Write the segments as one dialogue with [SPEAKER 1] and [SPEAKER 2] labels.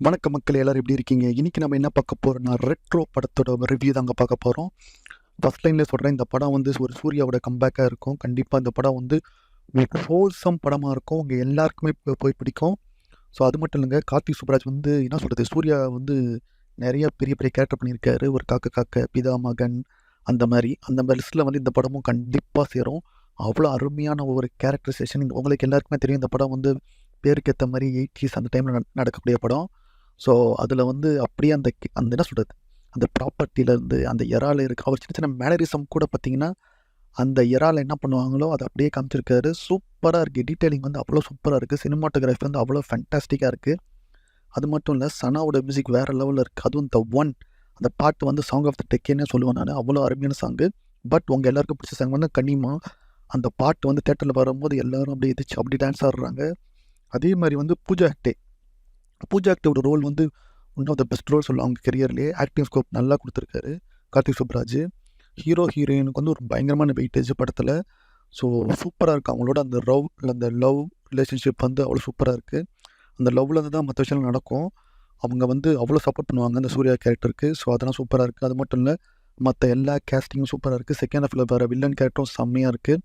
[SPEAKER 1] வணக்க மக்கள் எல்லாரும் எப்படி இருக்கீங்க? இன்னைக்கு நம்ம என்ன பார்க்க போறோம்னா, ரெட்ரோ படத்தோட ரிவ்யூ தாங்க பார்க்க போறோம். ஃபர்ஸ்ட் லைன்லேயே சொல்றேன், இந்த படம் வந்து ஒரு சூர்யாவோட கம்பேக்கா இருக்கும். கண்டிப்பா இந்த படம் வந்து ஒரு ஹோல்சம் படமா இருக்கும். உங்க எல்லாருக்குமே போய் பிடிக்கும். ஸோ அது மட்டும் இல்லைங்க, கார்த்திக் சுப்புராஜ் வந்து என்ன சொல்றது, சூர்யா வந்து நிறைய பெரிய பெரிய கேரக்டர் பண்ணியிருக்காரு. ஒரு காக்க காக்க, பிதா மகன் அந்த மாதிரி லிஸ்ட்டில் வந்து இந்த படமும் கண்டிப்பாக சேரும். அவ்வளோ அருமையான ஒரு கேரக்டரைசேஷன். உங்களுக்கு எல்லாருக்குமே தெரியும், இந்த படம் வந்து பேருக்கு ஏற்ற மாதிரி 80s அந்த டைமில் நடக்கக்கூடிய படம். ஸோ அதில் வந்து அப்படியே அந்த என்ன சொல்கிறது, அந்த ப்ராப்பர்ட்டியிலேருந்து அந்த இறால் இருக்குது. அவர் சின்ன சின்ன மேனரிசம் கூட பார்த்தீங்கன்னா, அந்த இறால் என்ன பண்ணுவாங்களோ அதை அப்படியே காமிச்சிருக்காரு. சூப்பராக இருக்குது. டீட்டெயிலிங் வந்து அவ்வளோ சூப்பராக இருக்குது. சினிமாட்டோகிராஃபி வந்து அவ்வளோ ஃபேண்டாஸ்டிக்காக இருக்குது. அது மட்டும் இல்லை, சனாவோட மியூசிக் வேறு லெவலில் இருக்குது. அதுவும் த ஒன் அந்த பாட்டு வந்து சாங் ஆஃப் த டெக்கேன்னே சொல்லுவேன் நான். அவ்வளோ அருமையான சாங்கு. பட் உங்கள் எல்லாருக்கும் பிடிச்ச சாங் வந்து கனிமா. அந்த பாட்டு வந்து தேட்டரில் வரும்போது எல்லாரும் அப்படியே எதிர்த்து அப்படி டான்ஸ் ஆடுறாங்க. அதே மாதிரி வந்து பூஜா ஆக்டோட ரோல் வந்து one of the best role சொல்லலாம். அவங்க கெரியர்லேயே ஆக்டிங் ஸ்கோப் நல்லா கொடுத்துருக்காரு கார்த்திக் சுப்ராஜ். ஹீரோயினுக்கு வந்து ஒரு பயங்கரமான வெயிட்டேஜ் படத்தில். ஸோ சூப்பராக இருக்குது. அவங்களோட அந்த லவ் ரிலேஷன்ஷிப் வந்து அவ்வளோ சூப்பராக இருக்குது. அந்த லவ்லேருந்து தான் மற்ற விஷயங்கள் நடக்கும். அவங்க வந்து அவ்வளோ சப்போர்ட் பண்ணுவாங்க அந்த சூர்யா கேரக்டருக்கு. ஸோ அதெல்லாம் சூப்பராக இருக்குது. அது மட்டும் இல்லை, மற்ற எல்லா கேஸ்டிங்கும் சூப்பராக இருக்குது. செகண்ட் ஹாஃபில் வர வில்லன் கேரக்டரும் செம்மையாக இருக்குது.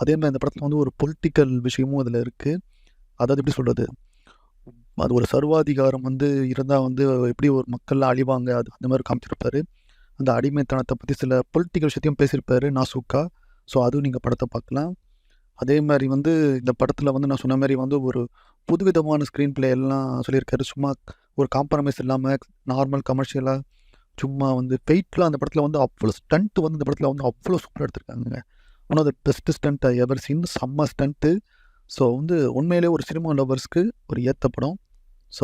[SPEAKER 1] அதே மாதிரி அந்த படத்தில் வந்து ஒரு பொலிட்டிக்கல் விஷயமும் அதில் இருக்குது. அதாவது எப்படி சொல்கிறது, அது ஒரு சர்வாதிகாரம் வந்து இருந்தால் வந்து எப்படி ஒரு மக்கள்லாம் அழிவாங்க, அது அந்த மாதிரி காமிச்சிருப்பாரு. அந்த அடிமைத்தனத்தை பற்றி சில பொலிட்டிக்கல் விஷயத்தையும் பேசியிருப்பாரு நாசூக்கா. ஸோ அதுவும் நீங்கள் படத்தை பார்க்கலாம். அதே மாதிரி வந்து இந்த படத்தில் வந்து நான் சொன்ன மாதிரி வந்து ஒரு புதுவிதமான ஸ்க்ரீன் பிளே எல்லாம் சொல்லியிருக்காரு. சும்மா ஒரு காம்ப்ரமைஸ் இல்லாமல் நார்மல் கமர்ஷியலாக சும்மா வந்து வெயிட்லாம் அந்த படத்தில் வந்து அவ்வளோ ஸ்டண்ட்டு வந்து இந்த படத்தில் வந்து அவ்வளோ சூப்பராக எடுத்திருக்காங்க. One of the best stunt I ever seen. செம்ம ஸ்டண்ட்டு. ஸோ வந்து உண்மையிலே ஒரு சினிமா லவர்ஸ்க்கு ஒரு ஏற்ற படம். ஸோ